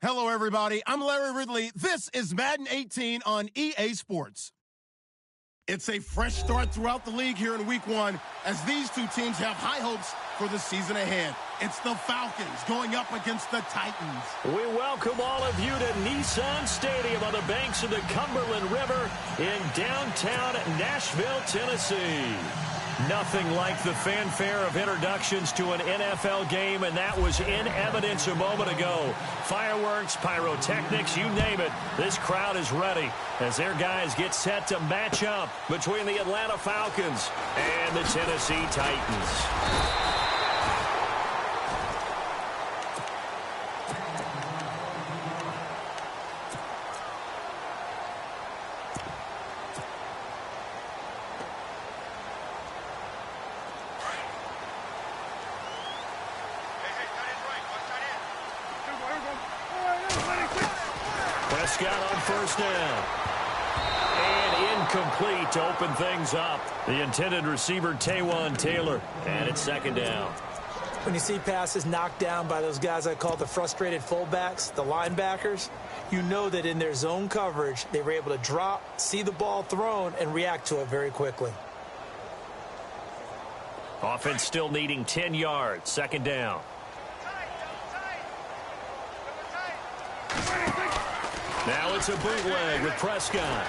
Hello, everybody. I'm Larry Ridley. This is Madden 18 on EA Sports. It's a fresh start throughout the league here in Week 1 as these two teams have high hopes for the season ahead. It's the Falcons going up against the Titans. We welcome all of you to Nissan Stadium on the banks of the Cumberland River in downtown Nashville, Tennessee. Nothing like the fanfare of introductions to an NFL game, and that was in evidence a moment ago. Fireworks, pyrotechnics, you name it. This crowd is ready as their guys get set to match up between the Atlanta Falcons and the Tennessee Titans. Prescott on first down. And incomplete to open things up. The intended receiver, Taywan Taylor. And it's second down. When you see passes knocked down by those guys I call the frustrated fullbacks, the linebackers, you know that in their zone coverage, they were able to drop, see the ball thrown, and react to it very quickly. Offense still needing 10 yards. Second down. Now it's a bootleg with Prescott.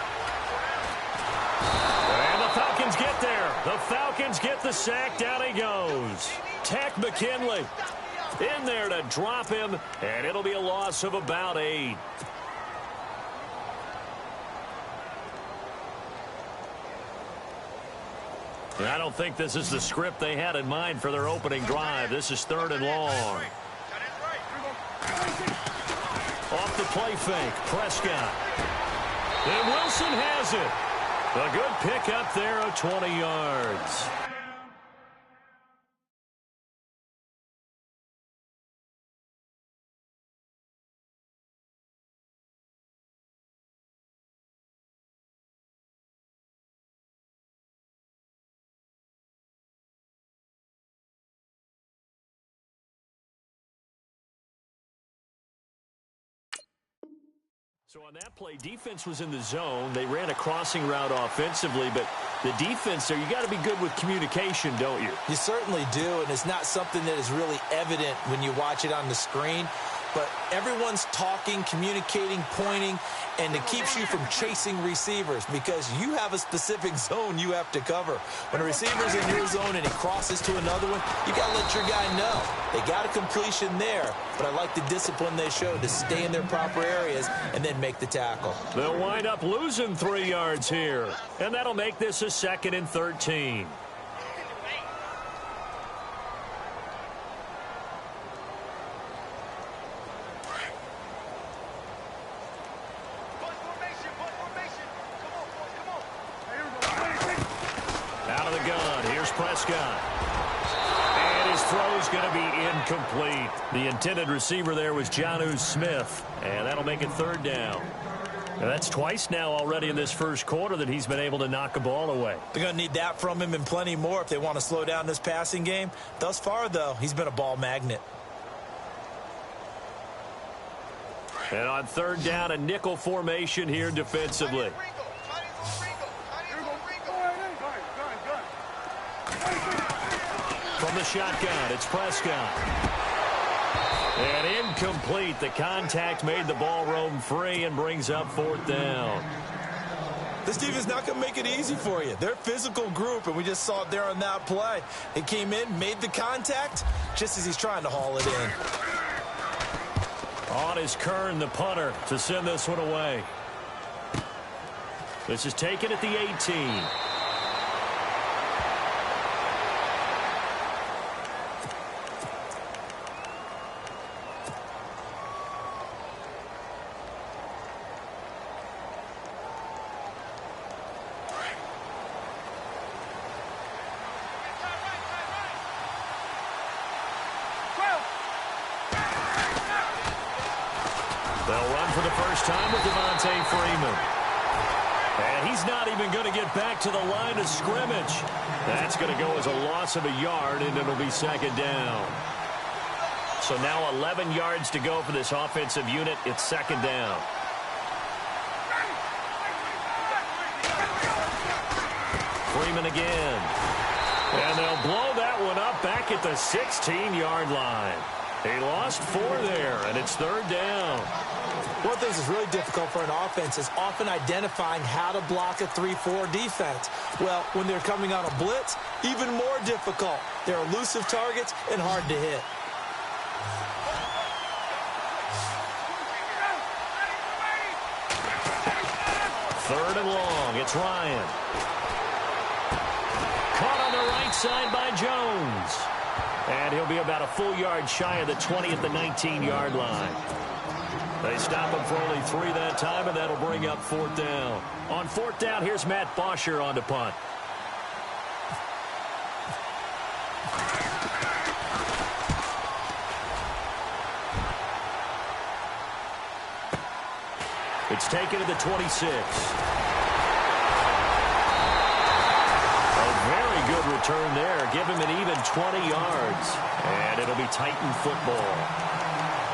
And the Falcons get there. The Falcons get the sack. Down he goes. Tack McKinley in there to drop him, and it'll be a loss of about 8. I don't think this is the script they had in mind for their opening drive. This is third and long. Off the play fake, Prescott. And Wilson has it. A good pick up there of 20 yards. So on that play, defense was in the zone. They ran a crossing route offensively, but the defense there, you got to be good with communication, don't you? You certainly do, and it's not something that is really evident when you watch it on the screen. But everyone's talking, communicating, pointing, and it keeps you from chasing receivers because you have a specific zone you have to cover. When a receiver's in your zone and he crosses to another one, you got to let your guy know. They got a completion there, but I like the discipline they showed to stay in their proper areas and then make the tackle. They'll wind up losing 3 yards here, and that'll make this a 2nd and 13. Prescott. And his throw's going to be incomplete. The intended receiver there was Jonnu Smith. And that'll make it third down. Now that's twice now already in this first quarter that he's been able to knock a ball away. They're going to need that from him and plenty more if they want to slow down this passing game. Thus far, though, he's been a ball magnet. And on third down, a nickel formation here defensively. From the shotgun, it's Prescott. And incomplete. The contact made the ball roam free and brings up fourth down. This defense is not going to make it easy for you. They're a physical group, and we just saw it there on that play. It came in, made the contact, just as he's trying to haul it in. On is Kern, the punter, to send this one away. This is taken at the 18. They'll run for the first time with Devontae Freeman. And he's not even going to get back to the line of scrimmage. That's going to go as a loss of a yard, and it'll be second down. So now 11 yards to go for this offensive unit. It's second down. Freeman again. And they'll blow that one up back at the 16-yard line. He lost 4 there, and it's third down. One of the things that's really difficult for an offense is often identifying how to block a 3-4 defense. Well, when they're coming on a blitz, even more difficult. They're elusive targets and hard to hit. Third and long. It's Ryan. Caught on the right side by Jones. And he'll be about a full yard shy of the 20 at the 19-yard line. They stop him for only 3 that time, and that'll bring up fourth down. On fourth down, here's Matt Bosher on to punt. It's taken to the 26. A very good return there. Give him an even 20 yards. And it'll be Titan football.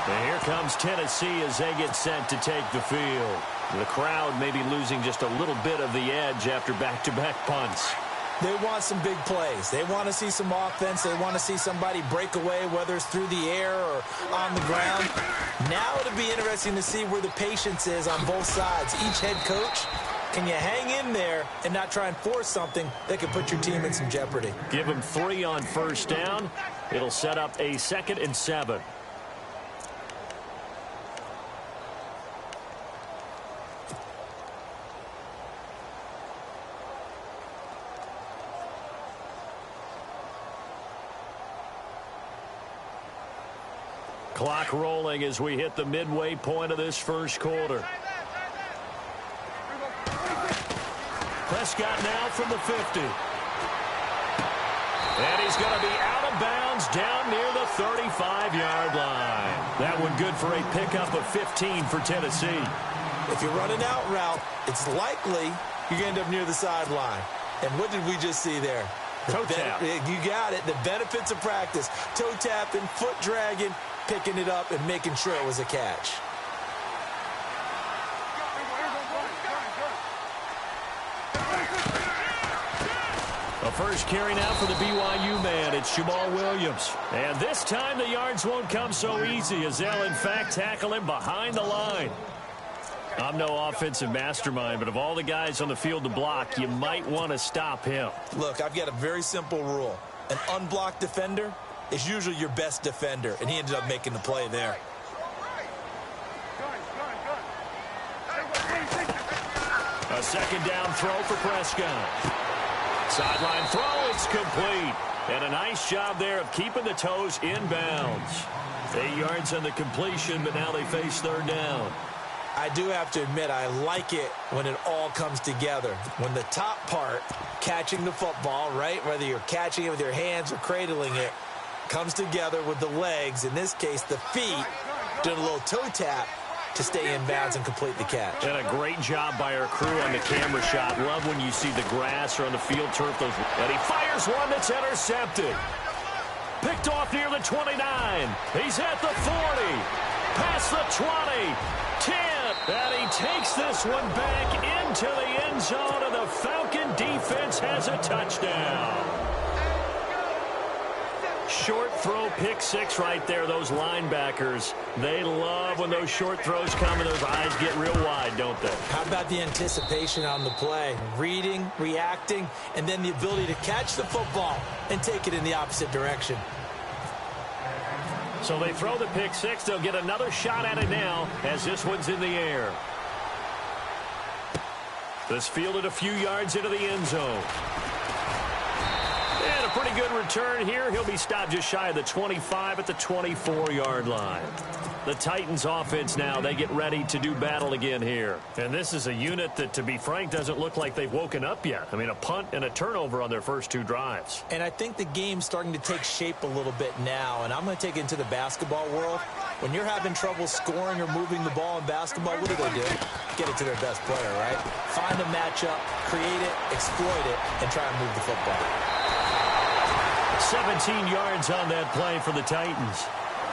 And here comes Tennessee as they get set to take the field. The crowd may be losing just a little bit of the edge after back-to-back punts. They want some big plays. They want to see some offense. They want to see somebody break away, whether it's through the air or on the ground. Now it'll be interesting to see where the patience is on both sides. Each head coach, can you hang in there and not try and force something that could put your team in some jeopardy? Give them 3 on first down. It'll set up a 2nd and 7. Clock rolling as we hit the midway point of this first quarter. Prescott now from the 50. And he's going to be out of bounds down near the 35-yard line. That one good for a pickup of 15 for Tennessee. If you run an out route, it's likely you're going to end up near the sideline. And what did we just see there? Toe tap. You got it. The benefits of practice. Toe tapping, foot dragging, picking it up and making sure it was a catch. A first carry now for the BYU man. It's Jamal Williams. And this time the yards won't come so easy as they'll in fact tackle him behind the line. I'm no offensive mastermind, but of all the guys on the field to block, you might want to stop him. Look, I've got a very simple rule. An unblocked defender is usually your best defender, and he ended up making the play there. A second down throw for Prescott. Sideline throw, it's complete. And a nice job there of keeping the toes in bounds. 8 yards on the completion, but now they face third down. I do have to admit, I like it when it all comes together. When the top part, catching the football, right, whether you're catching it with your hands or cradling it, comes together with the legs, in this case the feet, doing a little toe tap to stay in bounds and complete the catch. And a great job by our crew on the camera shot. Love when you see the grass or on the field turf. And he fires one that's intercepted. Picked off near the 29. He's at the 40. Past the 20. 10. And he takes this one back into the end zone, and the Falcon defense has a touchdown. Short throw, pick six right there. Those linebackers, they love when those short throws come and those eyes get real wide, don't they? How about the anticipation on the play? Reading, reacting, and then the ability to catch the football and take it in the opposite direction. So they throw the pick six. They'll get another shot at it now as this one's in the air. This fielded a few yards into the end zone. And a pretty good return here. He'll be stopped just shy of the 25 at the 24-yard line. The Titans offense now, they get ready to do battle again here. And this is a unit that, to be frank, doesn't look like they've woken up yet. I mean, a punt and a turnover on their first two drives. And I think the game's starting to take shape a little bit now. And I'm going to take it into the basketball world. When you're having trouble scoring or moving the ball in basketball, what do? Get it to their best player, right? Find a matchup, create it, exploit it, and try and move the football. 17 yards on that play for the Titans.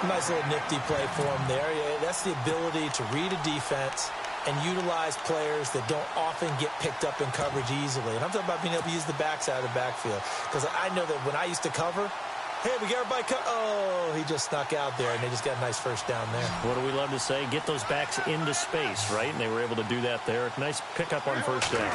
Nice little nifty play for him there. Yeah, that's the ability to read a defense and utilize players that don't often get picked up in coverage easily. And I'm talking about being able to use the backside of the backfield. Because I know that when I used to cover, hey, we got everybody oh, he just snuck out there, and they just got a nice first down there. What do we love to say? Get those backs into space, right? And they were able to do that there. Nice pickup on first down.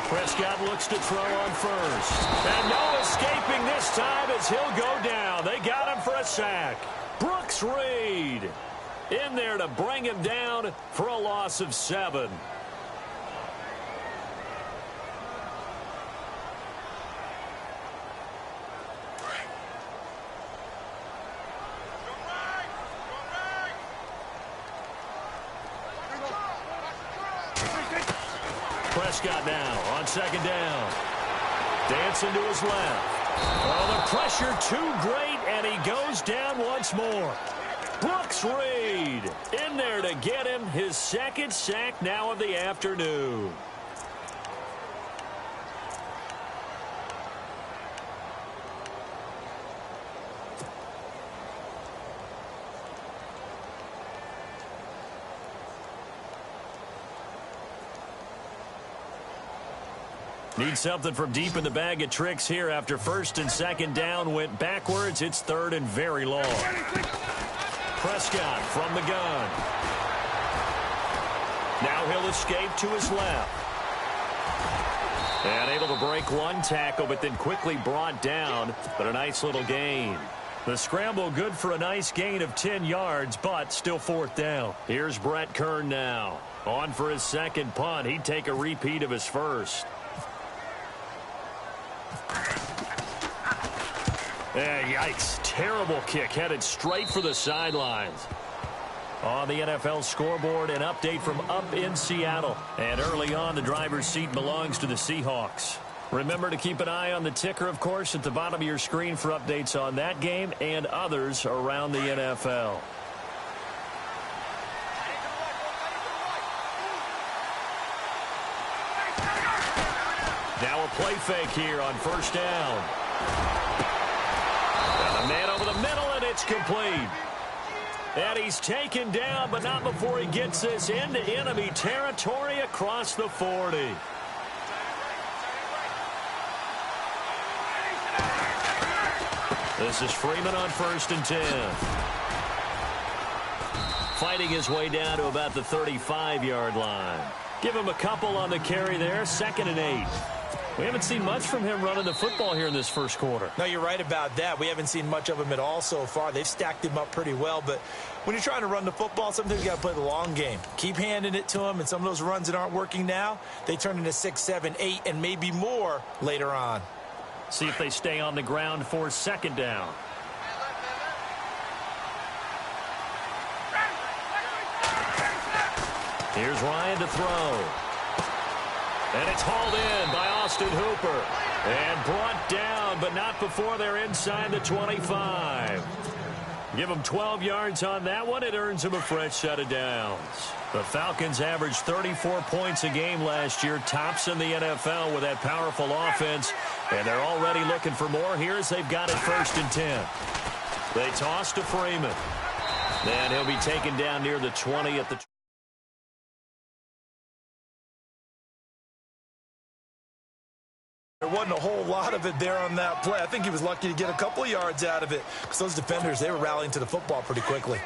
Prescott looks to throw on first. And no escaping this time as he'll go down. They got him for a sack. Brooks Reed in there to bring him down for a loss of 7. Prescott now on second down. Dancing to his left. Oh, the pressure too great, and he goes down once more. Brooks Reed in there to get him his second sack now of the afternoon. Need something from deep in the bag of tricks here after first and second down went backwards. It's third and very long. Prescott from the gun. Now he'll escape to his left. And able to break one tackle, but then quickly brought down. But a nice little gain. The scramble good for a nice gain of 10 yards, but still fourth down. Here's Brett Kern now. On for his second punt. He'd take a repeat of his first. Yikes. Terrible kick headed straight for the sidelines. On the NFL scoreboard, an update from up in Seattle. And early on, the driver's seat belongs to the Seahawks. Remember to keep an eye on the ticker, of course, at the bottom of your screen for updates on that game and others around the NFL. Now a play fake here on first down. And a man over the middle, and it's complete. And he's taken down, but not before he gets this into enemy territory across the 40. This is Freeman on first and 10. Fighting his way down to about the 35-yard line. Give him a couple on the carry there, 2nd and 8. We haven't seen much from him running the football here in this first quarter. No, you're right about that. We haven't seen much of him at all so far. They've stacked him up pretty well, but when you're trying to run the football, sometimes you got to play the long game. Keep handing it to him, and some of those runs that aren't working now, they turn into 6, 7, 8, and maybe more later on. See if they stay on the ground for second down. Here's Ryan to throw. And it's hauled in by Austin Hooper. And brought down, but not before they're inside the 25. Give them 12 yards on that one. It earns them a fresh set of downs. The Falcons averaged 34 points a game last year. Tops in the NFL with that powerful offense. And they're already looking for more here as they've got it 1st and 10. They toss to Freeman. And he'll be taken down near the 20 at the There wasn't a whole lot of it there on that play. I think he was lucky to get a couple of yards out of it because those defenders, they were rallying to the football pretty quickly.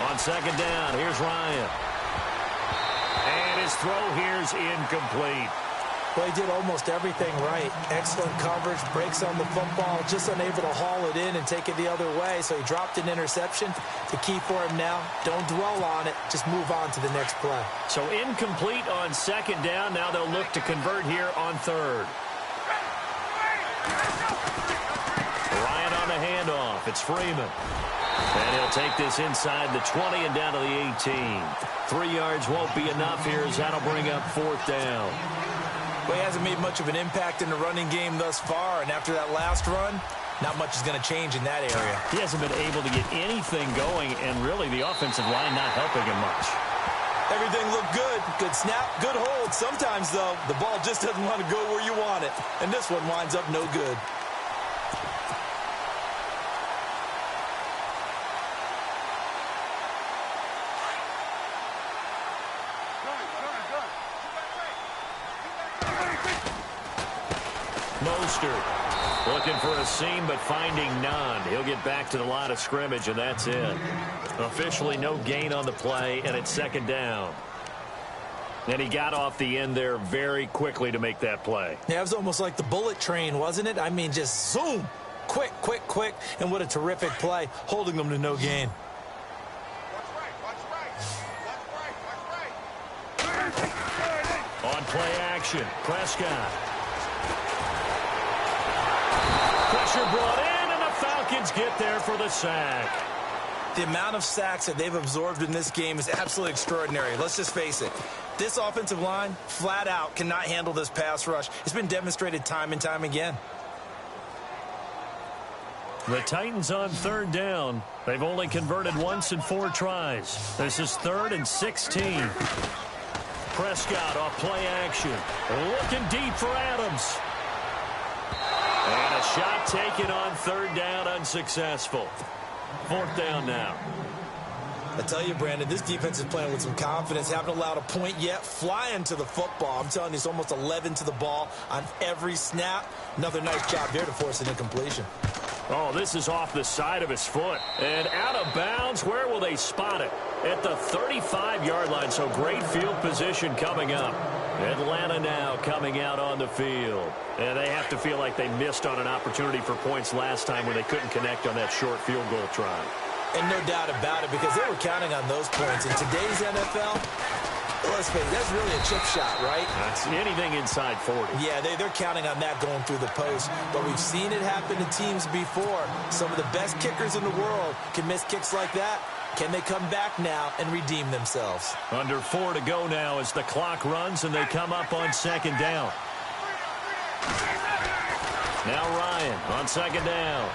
On second down, here's Ryan. And his throw here's incomplete. Well, he did almost everything right. Excellent coverage, breaks on the football, just unable to haul it in and take it the other way. So he dropped an interception. The key for him now, don't dwell on it. Just move on to the next play. So incomplete on second down. Now they'll look to convert here on third. Ryan on the handoff. It's Freeman. And he'll take this inside the 20 and down to the 18. 3 yards won't be enough here as that'll bring up 4th down. Well, he hasn't made much of an impact in the running game thus far, and after that last run, not much is going to change in that area. He hasn't been able to get anything going, and really the offensive line not helping him much. Everything looked good. Good snap, good hold. Sometimes, though, the ball just doesn't want to go where you want it. And this one winds up no good. Mostert looking for a seam, but finding none. He'll get back to the line of scrimmage, and that's it. Officially no gain on the play, and it's second down. And he got off the end there very quickly to make that play. Yeah, it was almost like the bullet train, wasn't it? I mean, just zoom. Quick, quick, quick. And what a terrific play, holding them to no gain. On play action, Prescott. Pressure brought in, and the Falcons get there for the sack. The amount of sacks that they've absorbed in this game is absolutely extraordinary. Let's just face it. This offensive line, flat out, cannot handle this pass rush. It's been demonstrated time and time again. The Titans on third down. They've only converted once in 4 tries. This is 3rd and 16. Prescott off play action. Looking deep for Adams. And a shot taken on third down, unsuccessful. 4th down now. I tell you, Brandon, this defense is playing with some confidence. Haven't allowed a point yet. Flying to the football. I'm telling you, it's almost 11 to the ball on every snap. Another nice job there to force an incompletion. Oh, this is off the side of his foot. And out of bounds. Where will they spot it? At the 35-yard line, so great field position coming up. Atlanta now coming out on the field. And they have to feel like they missed on an opportunity for points last time when they couldn't connect on that short field goal try. And no doubt about it, because they were counting on those points. In today's NFL, let's face it, that's really a chip shot, right? That's anything inside 40. Yeah, they're counting on that going through the post. But we've seen it happen to teams before. Some of the best kickers in the world can miss kicks like that. Can they come back now and redeem themselves? Under 4 to go now as the clock runs and they come up on second down. Now Ryan on second down.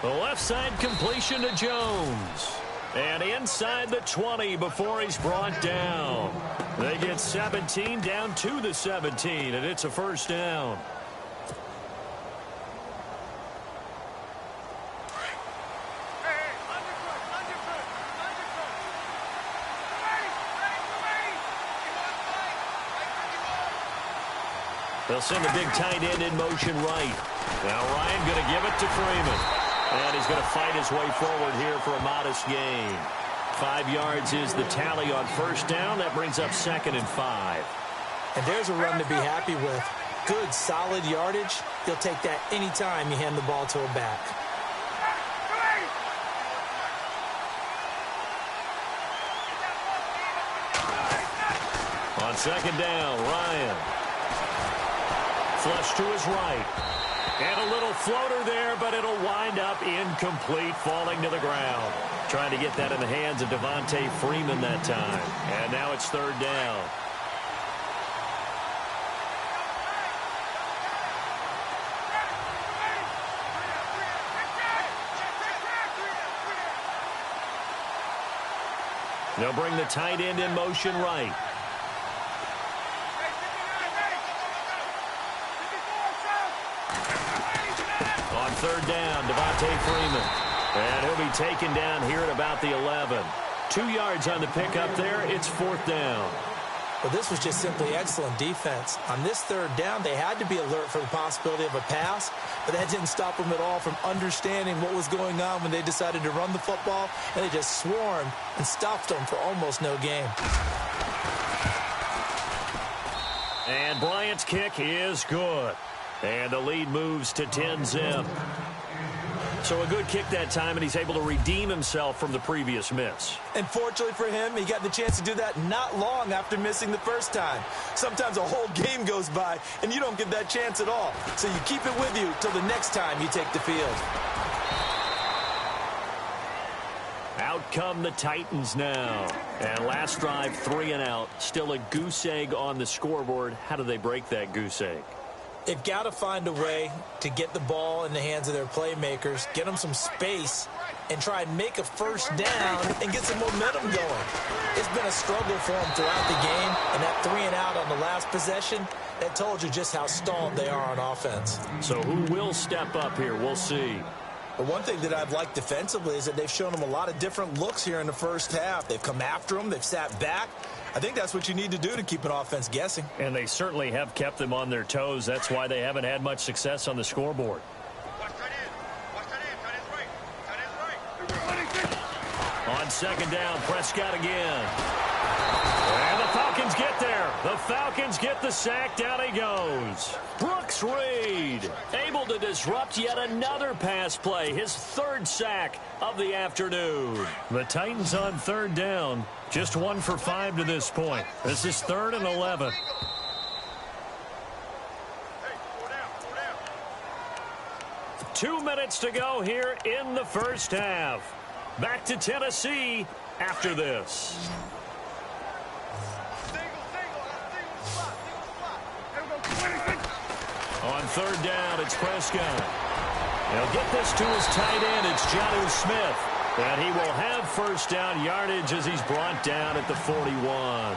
The left side completion to Jones. And inside the 20 before he's brought down. They get 17 down to the 17, and it's a first down. They'll send the big tight end in motion right. Now Ryan going to give it to Freeman. And he's going to fight his way forward here for a modest gain. 5 yards is the tally on first down. That brings up 2nd and 5. And there's a run to be happy with. Good, solid yardage. You'll take that anytime you hand the ball to a back. On second down, Ryan. Flush to his right. And a little floater there, but it'll wind up incomplete, falling to the ground. Trying to get that in the hands of Devontae Freeman that time. And now it's third down. They'll bring the tight end in motion right. On third down, Devontae Freeman. And he'll be taken down here at about the 11. 2 yards on the pickup there. It's 4th down. Well, this was just simply excellent defense. On this third down, they had to be alert for the possibility of a pass, but that didn't stop them at all from understanding what was going on when they decided to run the football, and they just swarmed and stopped them for almost no gain. And Bryant's kick is good. And the lead moves to 10-zip. So a good kick that time, and he's able to redeem himself from the previous miss. And fortunately for him, he got the chance to do that not long after missing the first time. Sometimes a whole game goes by, and you don't get that chance at all. So you keep it with you till the next time you take the field. Out come the Titans now. And last drive, 3 and out. Still a goose egg on the scoreboard. How do they break that goose egg? They've got to find a way to get the ball in the hands of their playmakers, get them some space, and try and make a first down and get some momentum going. It's been a struggle for them throughout the game, and that 3-and-out on the last possession, that told you just how stalled they are on offense. So who will step up here? We'll see. The one thing that I've liked defensively is that they've shown them a lot of different looks here in the first half. They've come after them. They've sat back. I think that's what you need to do to keep an offense guessing. And they certainly have kept them on their toes. That's why they haven't had much success on the scoreboard. On second down, Prescott again. And the Falcons get there. The Falcons get the sack. Down he goes. Brooks Reed able to disrupt yet another pass play. His third sack of the afternoon. The Titans on third down. Just 1 for 5 to this point. This is 3rd and 11. Two minutes to go here in the first half. Back to Tennessee after this. On third down, it's Prescott. He'll get this to his tight end. It's Jonnu Smith. And he will have first down yardage as he's brought down at the 41.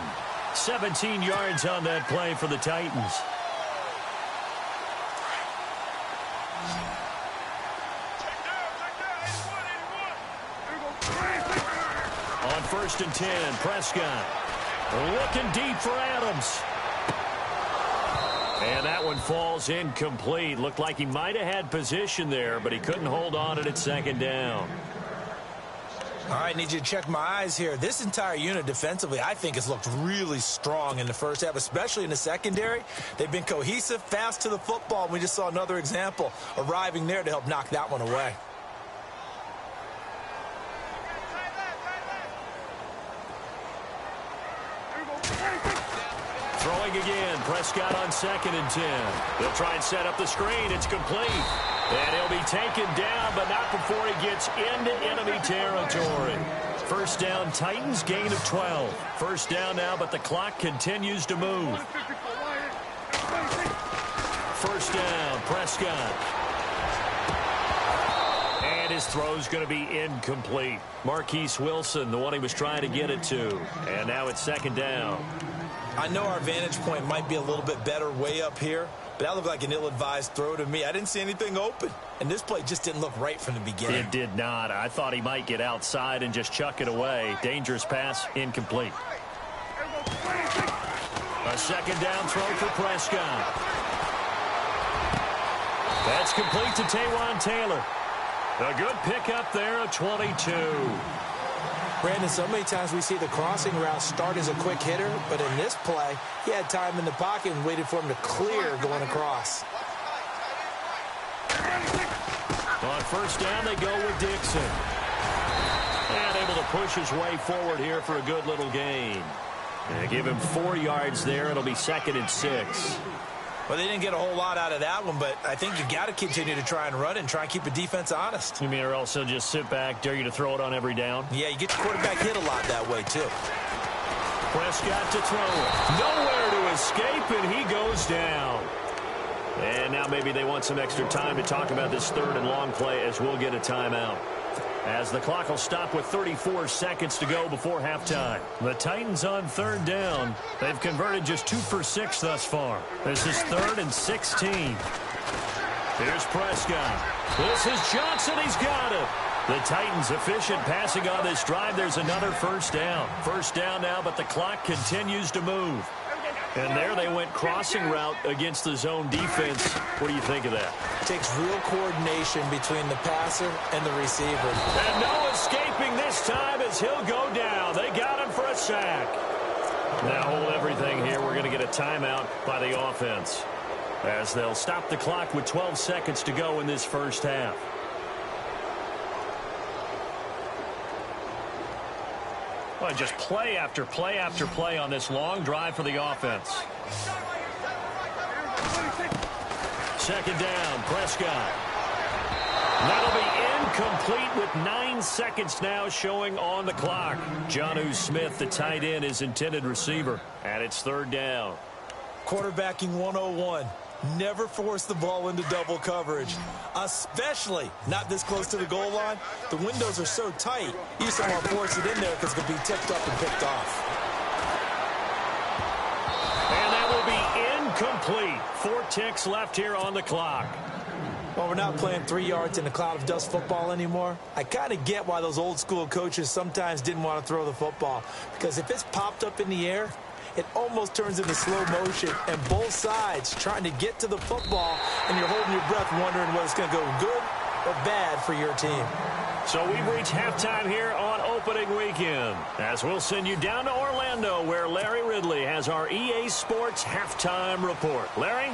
17 yards on that play for the Titans. On 1st and 10, Prescott looking deep for Adams. And that one falls incomplete. Looked like he might have had position there, but he couldn't hold on it at second down. All right, need you to check my eyes here. This entire unit defensively, I think, has looked really strong in the first half, especially in the secondary. They've been cohesive, fast to the football. We just saw another example arriving there to help knock that one away. Throwing again, Prescott on 2nd and 10. They'll try and set up the screen. It's complete. And he'll be taken down, but not before he gets into enemy territory. First down, Titans, gain of 12. First down now, but the clock continues to move. First down, Prescott. And his throw's going to be incomplete. Marquise Wilson, the one he was trying to get it to. And now it's second down. I know our vantage point might be a little bit better way up here, but that looked like an ill-advised throw to me. I didn't see anything open, and this play just didn't look right from the beginning. It did not. I thought he might get outside and just chuck it away. Dangerous pass, incomplete. A second down throw for Prescott. That's complete to Taywan Taylor. A good pickup there, a 22. Brandon, so many times we see the crossing route start as a quick hitter, but in this play, he had time in the pocket and waited for him to clear going across. On first down, they go with Dixon. And able to push his way forward here for a good little gain. And give him 4 yards there. It'll be 2nd and 6. Well, they didn't get a whole lot out of that one, but I think you got to continue to try and run and try and keep the defense honest. You mean or else he'll just sit back, dare you to throw it on every down? Yeah, you get the quarterback hit a lot that way, too. Prescott to throw it. Nowhere to escape, and he goes down. And now maybe they want some extra time to talk about this 3rd and long play as we'll get a timeout. As the clock will stop with 34 seconds to go before halftime. The Titans on 3rd down. They've converted just 2 for 6 thus far. This is 3rd and 16. Here's Prescott. This is Johnson. He's got it. The Titans efficient passing on this drive. There's another first down. First down now, but the clock continues to move. And there they went crossing route against the zone defense. What do you think of that? It takes real coordination between the passer and the receiver. And no escaping this time as he'll go down. They got him for a sack. Now hold everything here. We're going to get a timeout by the offense as they'll stop the clock with 12 seconds to go in this first half. Well, just play after play after play on this long drive for the offense. Second down, Prescott. That'll be incomplete with 9 seconds now showing on the clock. Jonnu Smith, the tight end, is intended receiver. And it's 3rd down. Quarterbacking 101. Never force the ball into double coverage, especially not this close to the goal line. The windows are so tight, you just don't want to force it in there because it could be tipped up and picked off. And that will be incomplete. 4 ticks left here on the clock. Well, we're not playing 3 yards in a cloud of dust football anymore. I kind of get why those old school coaches sometimes didn't want to throw the football, because if it's popped up in the air, it almost turns into slow motion, and both sides trying to get to the football, and you're holding your breath wondering whether it's going to go good or bad for your team. So we've reached halftime here on opening weekend, as we'll send you down to Orlando, where Larry Ridley has our EA Sports halftime report. Larry?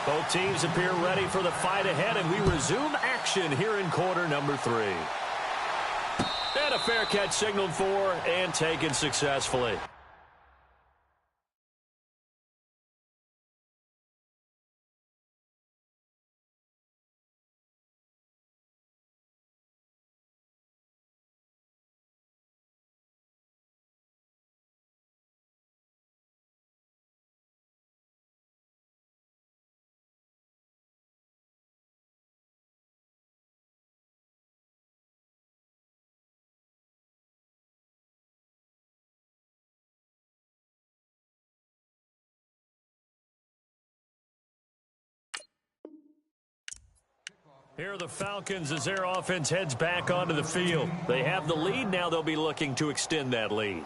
Both teams appear ready for the fight ahead, and we resume action here in quarter number 3. And a fair catch signaled for and taken successfully. Here are the Falcons as their offense heads back onto the field. They have the lead. Now they'll be looking to extend that lead.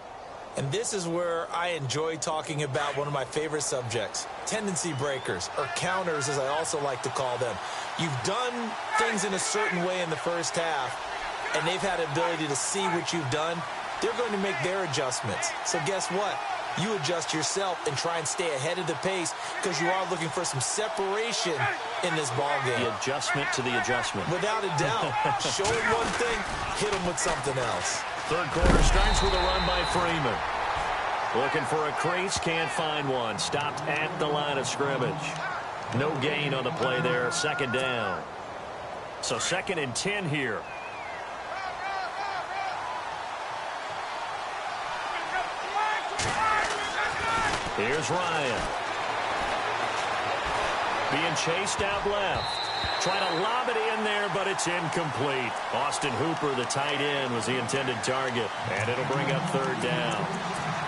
And this is where I enjoy talking about one of my favorite subjects, tendency breakers, or counters as I also like to call them. You've done things in a certain way in the first half, and they've had the ability to see what you've done. They're going to make their adjustments. So guess what? You adjust yourself and try and stay ahead of the pace, because you are looking for some separation in this ball game. The adjustment to the adjustment. Without a doubt. Show him one thing, hit him with something else. Third quarter starts with a run by Freeman. Looking for a crease, can't find one. Stopped at the line of scrimmage. No gain on the play there, second down. So 2nd and 10 here. Here's Ryan. Being chased out left. Trying to lob it in there, but it's incomplete. Austin Hooper, the tight end, was the intended target. And it'll bring up 3rd down.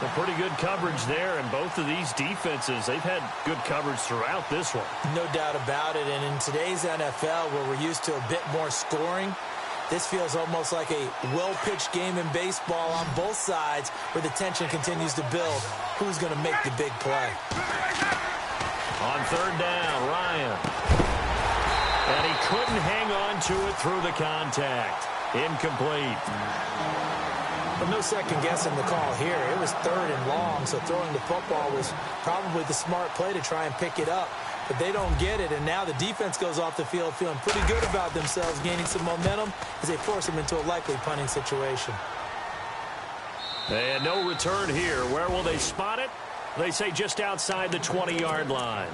Well, pretty good coverage there, and both of these defenses, they've had good coverage throughout this one. No doubt about it, and in today's NFL, where we're used to a bit more scoring, this feels almost like a well-pitched game in baseball on both sides, where the tension continues to build. Who's going to make the big play? On 3rd down, Ryan. And he couldn't hang on to it through the contact. Incomplete. But no second guessing the call here. It was 3rd and long, so throwing the football was probably the smart play to try and pick it up. But they don't get it, and now the defense goes off the field feeling pretty good about themselves, gaining some momentum as they force them into a likely punting situation. And no return here. Where will they spot it? They say just outside the 20-yard line.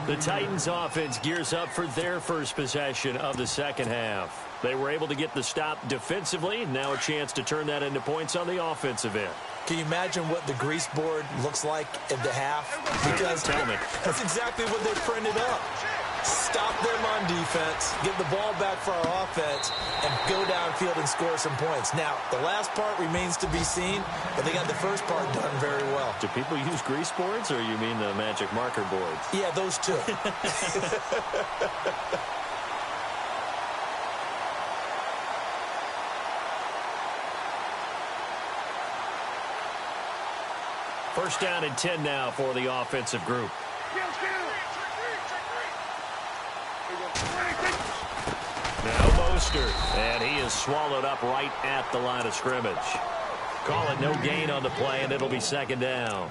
The Titans offense gears up for their first possession of the second half. They were able to get the stop defensively. Now a chance to turn that into points on the offensive end. Can you imagine what the grease board looks like at the half? Because tell me. That's exactly what they printed up. Stop them on defense, get the ball back for our offense, and go downfield and score some points. Now, the last part remains to be seen, but they got the first part done very well. Do people use grease boards, or you mean the magic marker boards? Yeah, those two. First down and 10 now for the offensive group. Now Mostert, and he is swallowed up right at the line of scrimmage. Call it no gain on the play, and it'll be 2nd down.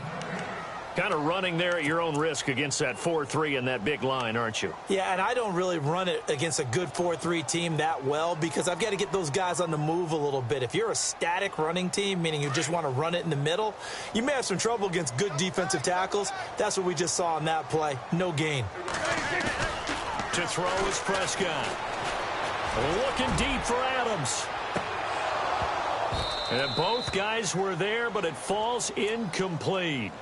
Kind of running there at your own risk against that 4-3 and that big line, aren't you? Yeah, and I don't really run it against a good 4-3 team that well, because I've got to get those guys on the move a little bit. If you're a static running team, meaning you just want to run it in the middle, you may have some trouble against good defensive tackles. That's what we just saw on that play. No gain. To throw is Prescott. Looking deep for Adams. And both guys were there, but it falls incomplete.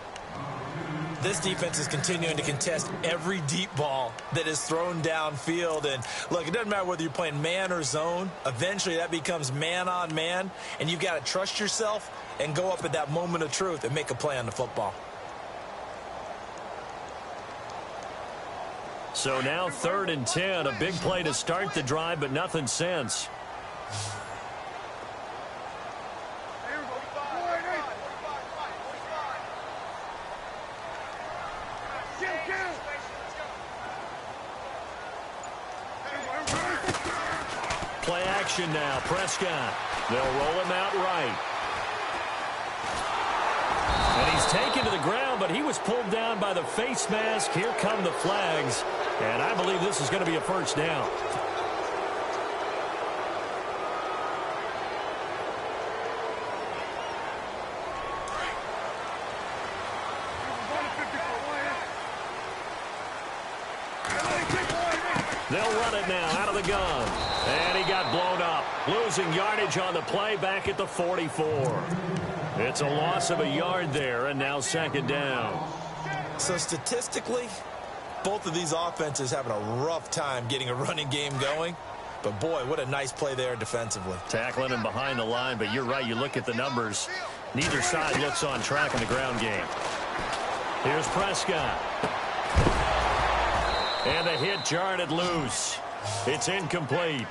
This defense is continuing to contest every deep ball that is thrown downfield. And, look, it doesn't matter whether you're playing man or zone. Eventually, that becomes man-on-man, and you've got to trust yourself and go up at that moment of truth and make a play on the football. So now 3rd and 10, a big play to start the drive, but nothing since. Play action now, Prescott. They'll roll him out right. And he's taken to the ground, but he was pulled down by the face mask. Here come the flags, and I believe this is going to be a first down. They'll run it now out of the gun. And he got blown up. Losing yardage on the play back at the 44. It's a loss of a yard there, and now 2nd down. So statistically, both of these offenses having a rough time getting a running game going. But, boy, what a nice play there defensively. Tackling him behind the line, but you're right. You look at the numbers. Neither side looks on track in the ground game. Here's Prescott. And the hit jarred it loose. It's incomplete.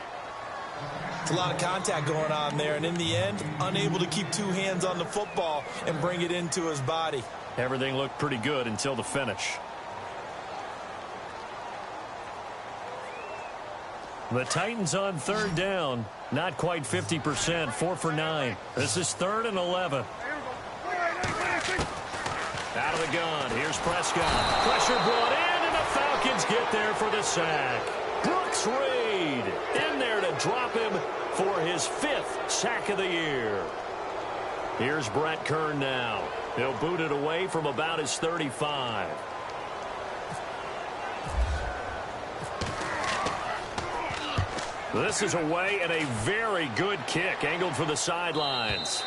It's a lot of contact going on there, and in the end, unable to keep 2 hands on the football and bring it into his body. Everything looked pretty good until the finish. The Titans on 3rd down. Not quite 50%, 4 for 9. This is 3rd and 11. Out of the gun, here's Prescott. Pressure brought in, and the Falcons get there for the sack. Brooks Reed in there to drop him for his 5th sack of the year. Here's Brett Kern now. He'll boot it away from about his 35. This is away, and a very good kick angled for the sidelines.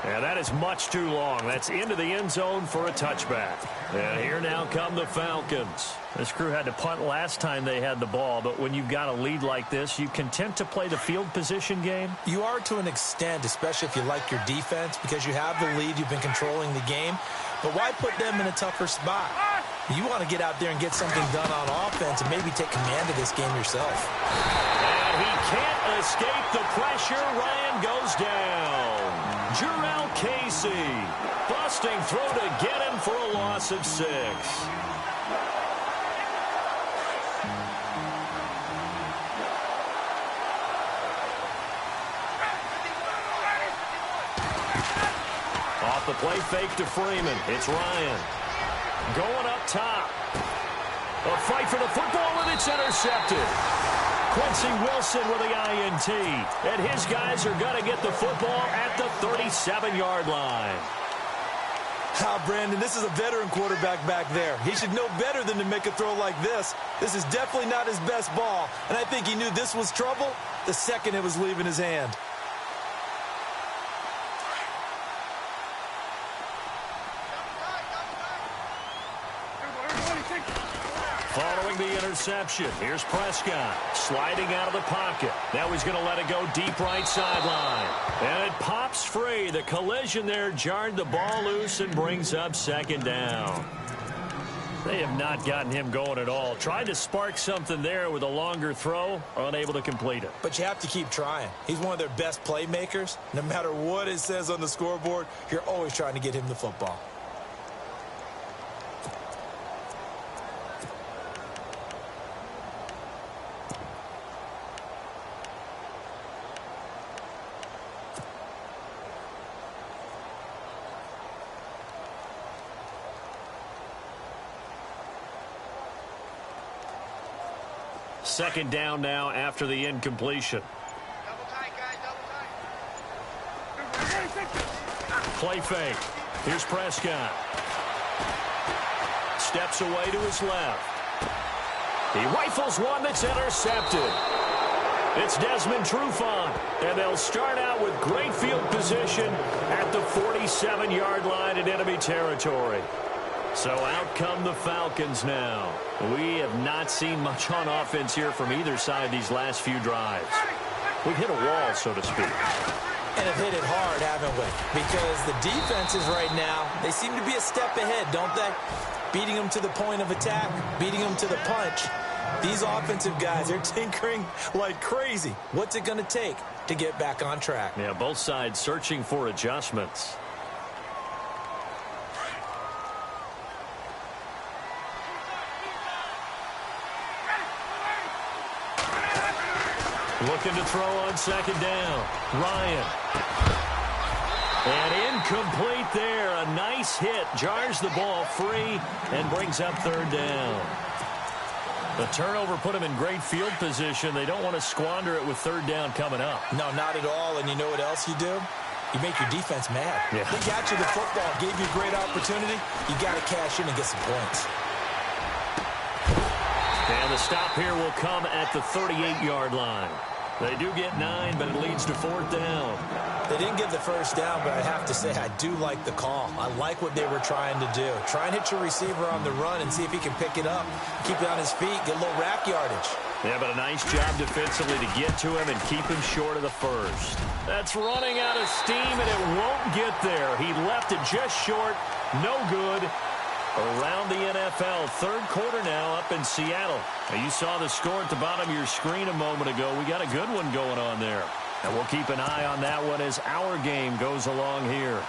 And that is much too long. That's into the end zone for a touchback. And here now come the Falcons. This crew had to punt last time they had the ball, but when you've got a lead like this, you content to play the field position game? You are to an extent, especially if you like your defense, because you have the lead, you've been controlling the game. But why put them in a tougher spot? You want to get out there and get something done on offense and maybe take command of this game yourself. And he can't escape the pressure. Ryan goes down. Jarrell Casey busting through to get him for a loss of 6. Off the play fake to Freeman. It's Ryan. Going up top. A fight for the football, and it's intercepted. Quincy Wilson with the INT. And his guys are going to get the football at the 37-yard line. Brandon, this is a veteran quarterback back there. He should know better than to make a throw like this. This is definitely not his best ball. And I think he knew this was trouble the second it was leaving his hand. Following the interception, here's Prescott sliding out of the pocket. Now he's going to let it go deep right sideline. And it pops free. The collision there jarred the ball loose and brings up 2nd down. They have not gotten him going at all. Tried to spark something there with a longer throw, unable to complete it. But you have to keep trying. He's one of their best playmakers. No matter what it says on the scoreboard, you're always trying to get him the football. Second down now after the incompletion. Play fake. Here's Prescott. Steps away to his left. He rifles one that's intercepted. It's Desmond Trufant, and they'll start out with great field position at the 47-yard line in enemy territory. So out come the Falcons now. We have not seen much on offense here from either side these last few drives. We've hit a wall, so to speak. And have hit it hard, haven't we? Because the defenses right now, they seem to be a step ahead, don't they? Beating them to the point of attack, beating them to the punch. These offensive guys are tinkering like crazy. What's it going to take to get back on track? Yeah, both sides searching for adjustments. Looking to throw on second down. Ryan. And incomplete there. A nice hit. Jars the ball free and brings up third down. The turnover put them in great field position. They don't want to squander it with third down coming up. No, not at all. And you know what else you do? You make your defense mad. Yeah. They got you the football, gave you a great opportunity. You got to cash in and get some points. And the stop here will come at the 38-yard line. They do get 9, but it leads to fourth down. They didn't get the first down, but I have to say I do like the call. I like what they were trying to do. Try and hit your receiver on the run and see if he can pick it up. Keep it on his feet, get a little rack yardage. Yeah, but a nice job defensively to get to him and keep him short of the first. That's running out of steam, and it won't get there. He left it just short. No good. Around the NFL, third quarter now up in Seattle. Now, you saw the score at the bottom of your screen a moment ago. We got a good one going on there. And we'll keep an eye on that one as our game goes along here.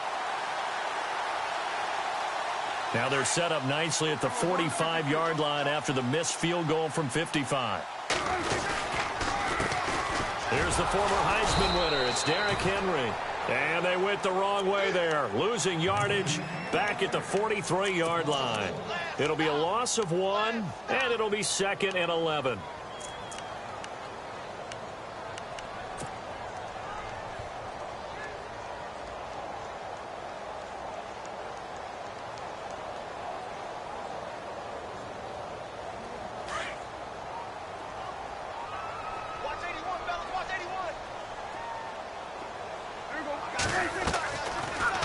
Now they're set up nicely at the 45-yard line after the missed field goal from 55. Here's the former Heisman winner. It's Derrick Henry. And they went the wrong way there. Losing yardage back at the 43-yard line. It'll be a loss of 1, and it'll be second and 11.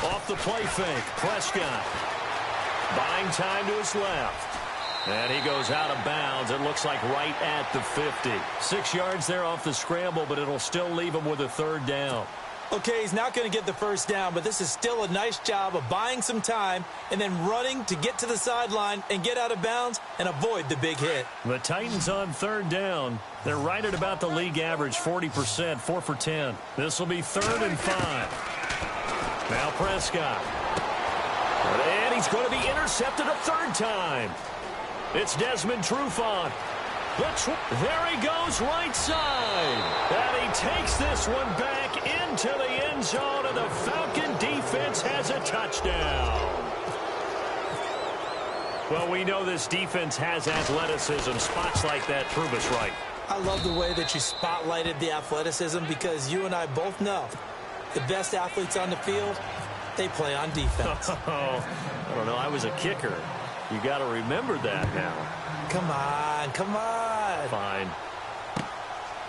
Off the play fake, Prescott. Buying time to his left. And he goes out of bounds. It looks like right at the 50. 6 yards there off the scramble, but it'll still leave him with a third down. Okay, he's not going to get the first down, but this is still a nice job of buying some time and then running to get to the sideline and get out of bounds and avoid the big hit. The Titans on third down. They're right at about the league average, 40%, 4 for 10. This will be 3rd and 5. Now Prescott. And he's going to be intercepted a third time. It's Desmond Trufant. There he goes right side. And he takes this one back into the end zone, and the Falcon defense has a touchdown. Well, we know this defense has athleticism. Spots like that prove us right. I love the way that you spotlighted the athleticism because you and I both know the best athletes on the field, they play on defense. Oh, I don't know. I was a kicker. You got to remember that now. Come on, come on. Fine.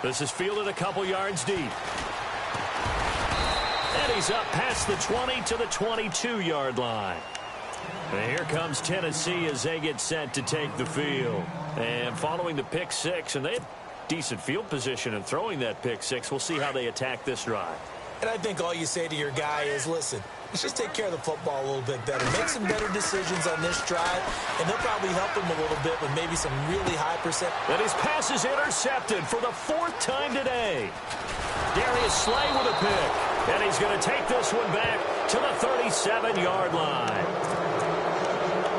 This is fielded a couple yards deep. And he's up past the 20 to the 22-yard line. And here comes Tennessee as they get set to take the field. And following the pick six, and they have decent field position in throwing that pick six. We'll see how they attack this drive. And I think all you say to your guy is, listen, let's just take care of the football a little bit better. Make some better decisions on this drive, and they'll probably help him a little bit with maybe some really high percent. And his pass is intercepted for the 4th time today. Darius Slay with a pick. And he's going to take this one back to the 37-yard line.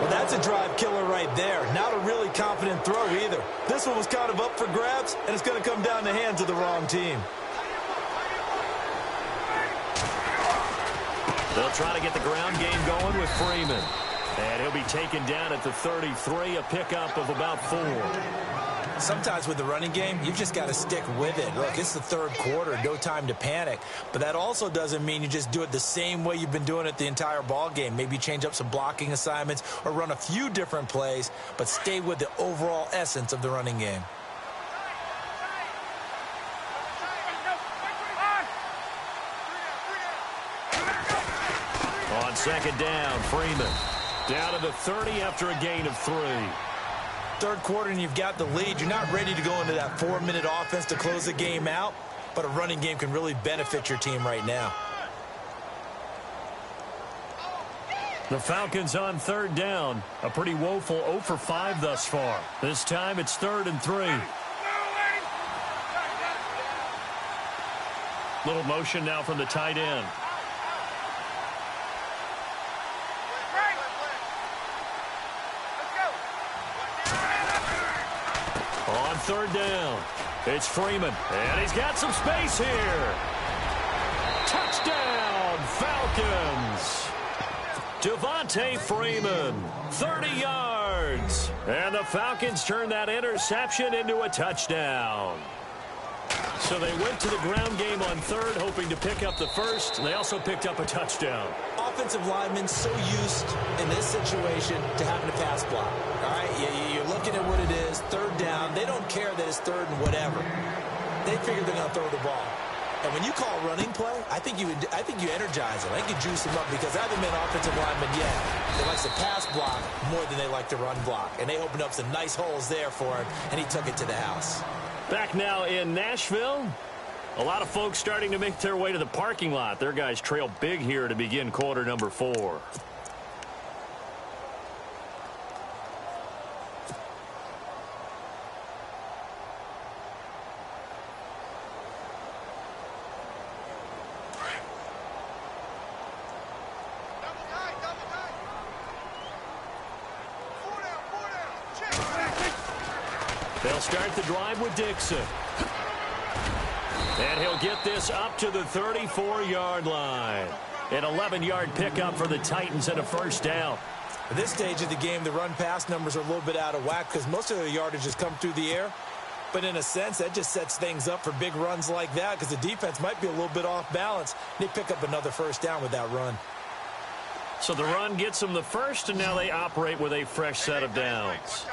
Well, that's a drive killer right there. Not a really confident throw either. This one was kind of up for grabs, and it's going to come down the hands of the wrong team. They'll try to get the ground game going with Freeman. And he'll be taken down at the 33, a pickup of about 4. Sometimes with the running game, you've just got to stick with it. Look, it's the third quarter, no time to panic. But that also doesn't mean you just do it the same way you've been doing it the entire ball game. Maybe change up some blocking assignments or run a few different plays, but stay with the overall essence of the running game. On second down, Freeman. Down to the 30 after a gain of 3. Third quarter and you've got the lead. You're not ready to go into that 4-minute offense to close the game out, but a running game can really benefit your team right now. The Falcons on third down. A pretty woeful 0 for 5 thus far. This time it's 3rd and 3. Little motion now from the tight end. On third down, it's Freeman, and he's got some space here. Touchdown, Falcons. Devontae Freeman, 30 yards. And the Falcons turn that interception into a touchdown. So they went to the ground game on third, hoping to pick up the first. They also picked up a touchdown. Offensive linemen so used in this situation to having to pass block. All right, you're looking at what it is, third down. They don't care that it's third and whatever. They figure they're going to throw the ball. And when you call a running play, I think you energize them. I think you juice them up because I haven't been offensive lineman yet. They like to pass block more than they like to run block. And they opened up some nice holes there for him, and he took it to the house. Back now in Nashville. A lot of folks starting to make their way to the parking lot. Their guys trail big here to begin quarter number 4. They'll start the drive with Dixon. And he'll get this up to the 34-yard line. An 11-yard pickup for the Titans and a first down. At this stage of the game, the run-pass numbers are a little bit out of whack because most of their yardage has come through the air. But in a sense, that just sets things up for big runs like that because the defense might be a little bit off balance. They pick up another first down with that run. So the run gets them the first, and now they operate with a fresh set of downs.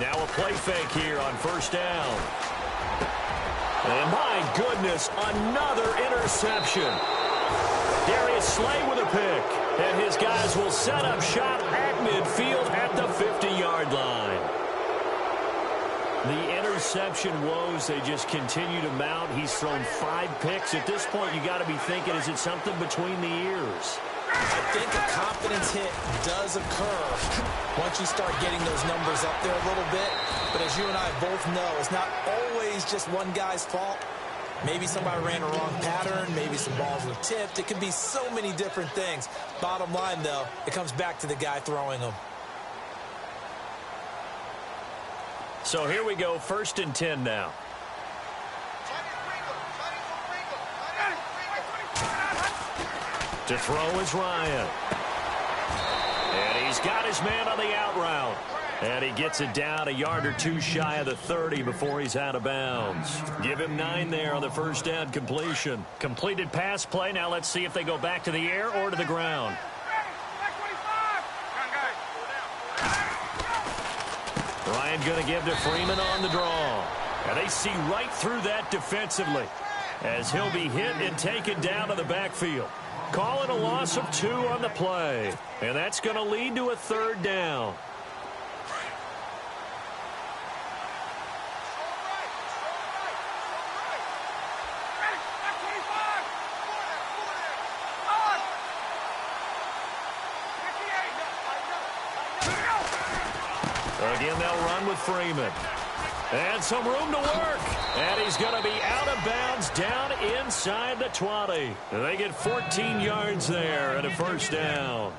Now a play fake here on first down. And my goodness, another interception. Darius Slay with a pick. And his guys will set up shop at midfield at the 50-yard line. The interception woes, they just continue to mount. He's thrown 5 picks. At this point, you got to be thinking, is it something between the ears? I think a confidence hit does occur once you start getting those numbers up there a little bit. But as you and I both know, it's not always just one guy's fault. Maybe somebody ran a wrong pattern. Maybe some balls were tipped. It can be so many different things. Bottom line, though, it comes back to the guy throwing them. So here we go, 1st and 10 now. To throw is Ryan. And he's got his man on the out route. And he gets it down a yard or 2 shy of the 30 before he's out of bounds. Give him 9 there on the first down completion. Completed pass play. Now let's see if they go back to the air or to the ground. Ryan going to give to Freeman on the draw. And they see right through that defensively as he'll be hit and taken down to the backfield. Calling a loss of 2 on the play. And that's going to lead to a 3rd down. Again, they'll run with Freeman. And some room to work. And he's going to be out of bounds down inside the 20. They get 14 yards there and a first down.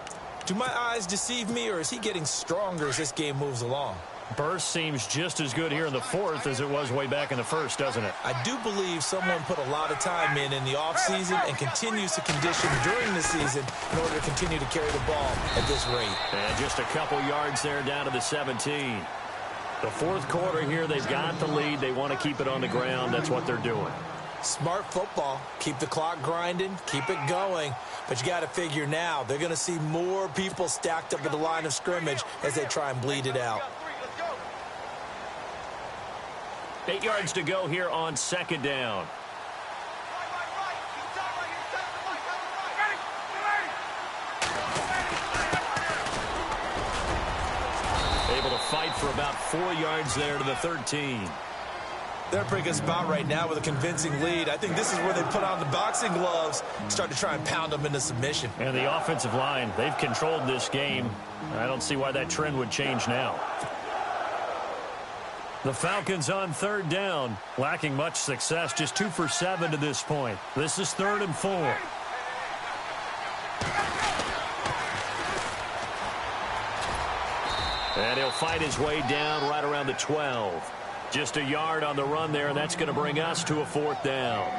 Do my eyes deceive me, or is he getting stronger as this game moves along? Burst seems just as good here in the 4th as it was way back in the 1st, doesn't it? I do believe someone put a lot of time in the offseason and continues to condition during the season in order to continue to carry the ball at this rate. And just a couple yards there down to the 17. The 4th quarter here, they've got the lead. They want to keep it on the ground. That's what they're doing. Smart football. Keep the clock grinding. Keep it going. But you got to figure now, they're going to see more people stacked up at the line of scrimmage as they try and bleed it out. 8 yards to go here on 2nd down. for about 4 yards there to the 13. They're in a pretty good spot right now with a convincing lead. I think this is where they put on the boxing gloves, start to try and pound them into submission. And the offensive line, they've controlled this game. I don't see why that trend would change now. The Falcons on 3rd down, lacking much success, just 2 for 7 to this point. This is 3rd and 4. And he'll fight his way down right around the 12. Just a yard on the run there, and that's going to bring us to a 4th down.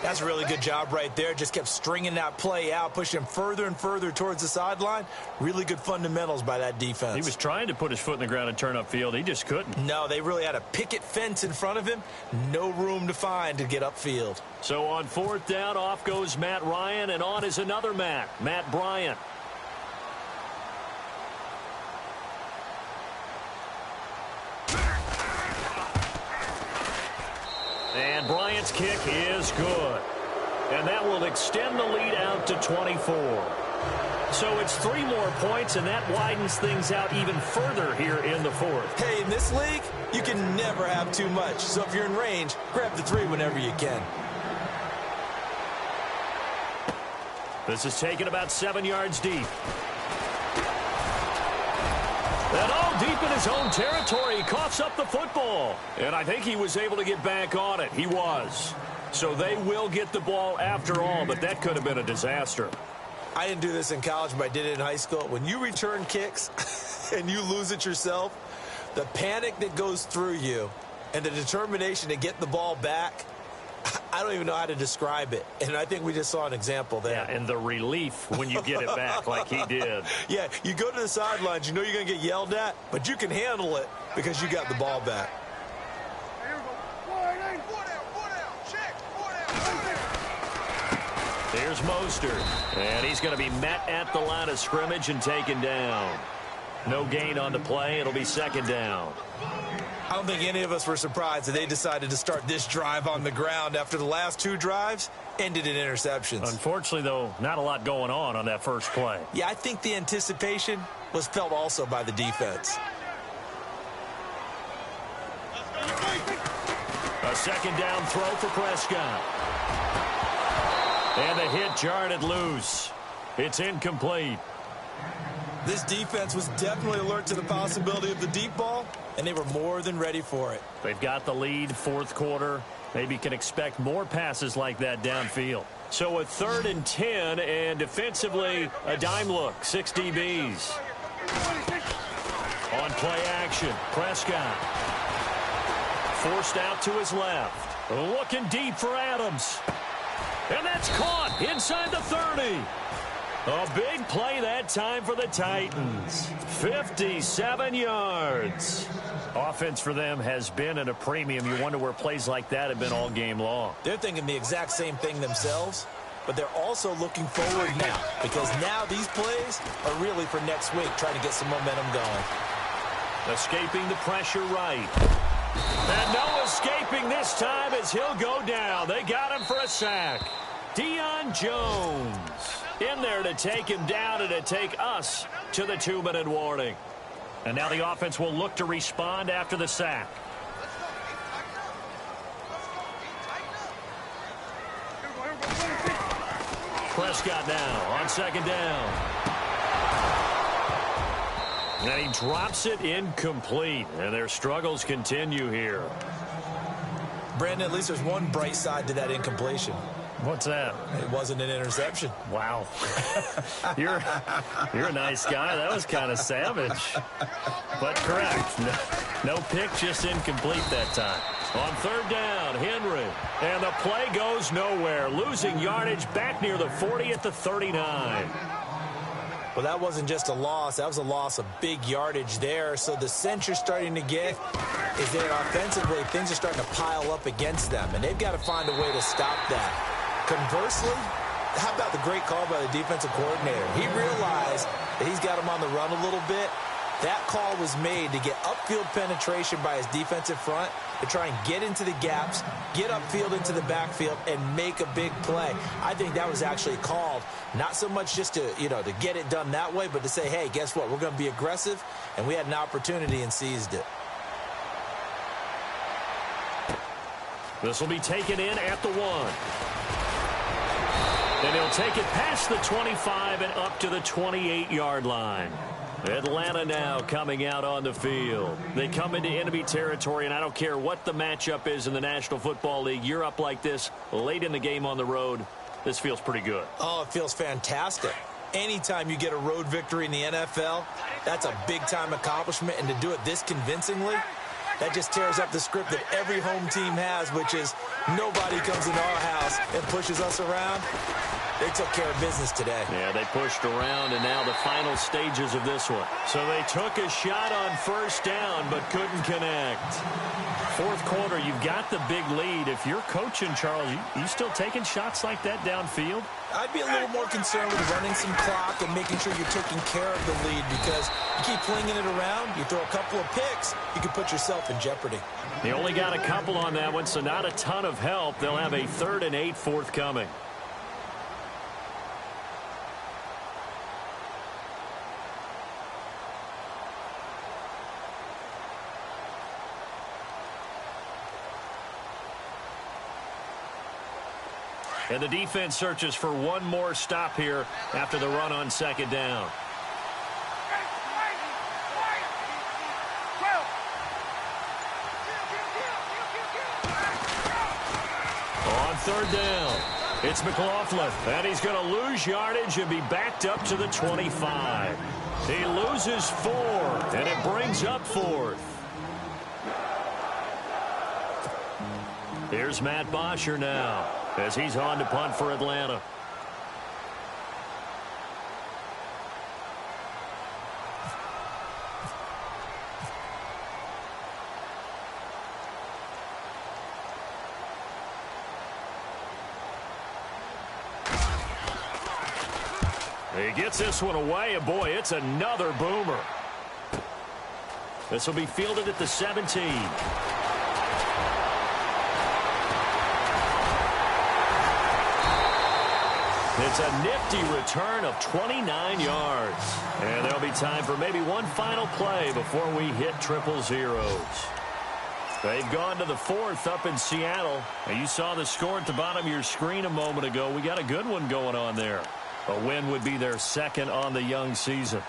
That's a really good job right there. Just kept stringing that play out, pushing him further and further towards the sideline. Really good fundamentals by that defense. He was trying to put his foot in the ground and turn upfield. He just couldn't. No, they really had a picket fence in front of him. No room to find to get upfield. So on 4th down, off goes Matt Ryan, and on is another Matt Bryant. And Bryant's kick is good. And that will extend the lead out to 24. So it's 3 more points, and that widens things out even further here in the 4th. Hey, in this league, you can never have too much. So if you're in range, grab the 3 whenever you can. This is taken about 7 yards deep. And all deep in his own territory, he coughs up the football. And I think he was able to get back on it. He was. So they will get the ball after all, but that could have been a disaster. I didn't do this in college, but I did it in high school. When you return kicks and you lose it yourself, the panic that goes through you and the determination to get the ball back, I don't even know how to describe it. And I think we just saw an example there. Yeah, and the relief when you get it back like he did. Yeah, you go to the sidelines, you know you're going to get yelled at, but you can handle it because you got the ball back. Here's Mostert, and he's going to be met at the line of scrimmage and taken down. No gain on the play. It'll be 2nd down. I don't think any of us were surprised that they decided to start this drive on the ground after the last 2 drives ended in interceptions. Unfortunately, though, not a lot going on that first play. Yeah, I think the anticipation was felt also by the defense. A 2nd down throw for Prescott. And the hit jarred it loose. It's incomplete. This defense was definitely alert to the possibility of the deep ball, and they were more than ready for it. They've got the lead, 4th quarter. Maybe can expect more passes like that downfield. So a 3rd and 10, and defensively, a dime look, 6 DBs. On play action, Prescott. Forced out to his left. Looking deep for Adams. And that's caught inside the 30. A big play that time for the Titans. 57 yards. Offense for them has been at a premium. You wonder where plays like that have been all game long. They're thinking the exact same thing themselves, but they're also looking forward now because now these plays are really for next week, trying to get some momentum going. Escaping the pressure right. And no escaping this time as he'll go down. They got him for a sack. Deion Jones in there to take him down and to take us to the 2-minute warning. And now the offense will look to respond after the sack. Prescott now on 2nd down. And he drops it incomplete. And their struggles continue here. Brandon, at least there's one bright side to that incompletion. What's that? It wasn't an interception. Wow. You're a nice guy. That was kind of savage. But correct. No pick, just incomplete that time. On 3rd down, Henry. And the play goes nowhere. Losing yardage back near the 40 at the 39. Well, that wasn't just a loss. That was a loss of big yardage there. So the sense you're starting to get is that offensively things are starting to pile up against them, and they've got to find a way to stop that. Conversely, how about the great call by the defensive coordinator? He realized that he's got him on the run a little bit. That call was made to get upfield penetration by his defensive front to try and get into the gaps, get upfield into the backfield, and make a big play. I think that was actually called, not so much just to, to get it done that way, but to say, hey, guess what? We're going to be aggressive, and we had an opportunity and seized it. This will be taken in at the 1. And he'll take it past the 25 and up to the 28-yard line. Atlanta now coming out on the field. They come into enemy territory, and I don't care what the matchup is in the National Football League. You're up like this late in the game on the road. This feels pretty good. Oh, it feels fantastic. Anytime you get a road victory in the NFL, that's a big-time accomplishment, and to do it this convincingly, that just tears up the script that every home team has, which is nobody comes into our house and pushes us around. They took care of business today. Yeah, they pushed around, and now the final stages of this one. So they took a shot on first down, but couldn't connect. Fourth quarter, you've got the big lead. If you're coaching, Charles, you still taking shots like that downfield? I'd be a little more concerned with running some clock and making sure you're taking care of the lead, because you keep flinging it around, you throw a couple of picks, you can put yourself in jeopardy. They only got a couple on that one, so not a ton of help. They'll have a 3rd and 8 forthcoming. And the defense searches for one more stop here after the run on 2nd down. On 3rd down, it's McLaughlin, and he's going to lose yardage and be backed up to the 25. He loses 4, and it brings up 4th. Here's Matt Bosher now, as he's on to punt for Atlanta. He gets this one away, and boy, it's another boomer. This will be fielded at the 17. It's a nifty return of 29 yards. And there'll be time for maybe one final play before we hit triple zeros. They've gone to the 4th up in Seattle. And you saw the score at the bottom of your screen a moment ago. We got a good one going on there. A win would be their 2nd on the young season.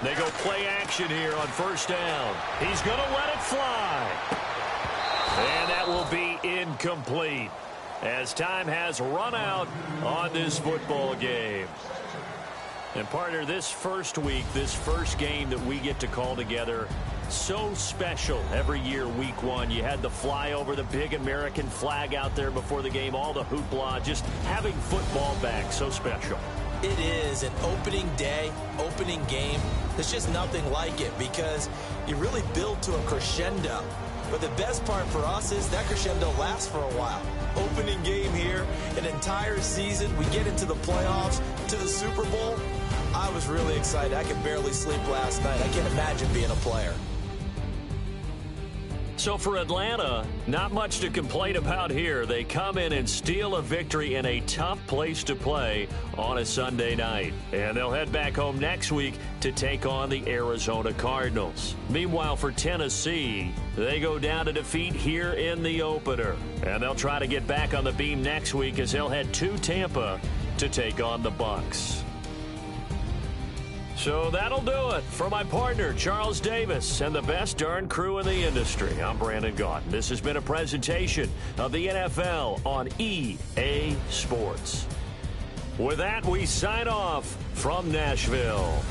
They go play action here on 1st down. He's going to let it fly. And that will be incomplete, as time has run out on this football game. And partner, this first week, this first game that we get to call together, so special every year, week 1. You had the flyover, the big American flag out there before the game, all the hoopla, just having football back, so special. It is an opening day, opening game. There's just nothing like it, because you really build to a crescendo. But the best part for us is that crescendo lasts for a while. Opening game here, an entire season. We get into the playoffs, to the Super Bowl. I was really excited. I could barely sleep last night. I can't imagine being a player. So for Atlanta, not much to complain about here. They come in and steal a victory in a tough place to play on a Sunday night. And they'll head back home next week to take on the Arizona Cardinals. Meanwhile, for Tennessee, they go down to defeat here in the opener. And they'll try to get back on the beam next week as they'll head to Tampa to take on the Bucs. So that'll do it for my partner, Charles Davis, and the best darn crew in the industry. I'm Brandon Gaudin. This has been a presentation of the NFL on EA Sports. With that, we sign off from Nashville.